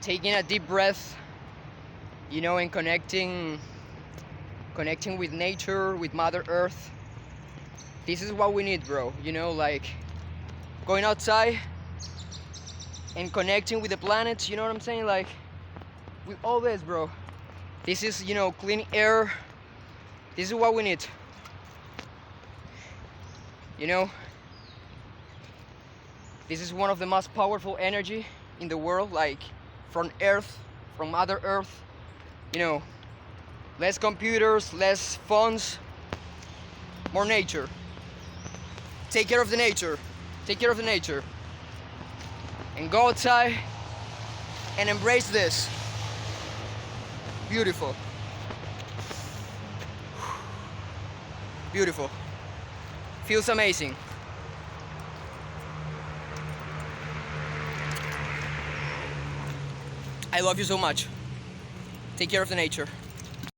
taking a deep breath, and connecting with nature, with Mother Earth. This is what we need, bro. Like going outside and connecting with the planet. You know what I'm saying? Like with all this, bro. This is, clean air. This is what we need. This is one of the most powerful energy in the world, like from Earth, from Mother Earth. Less computers, less phones, more nature. Take care of the nature. Take care of the nature. And go outside and embrace this. Beautiful. Beautiful. Feels amazing. I love you so much. Take care of the nature.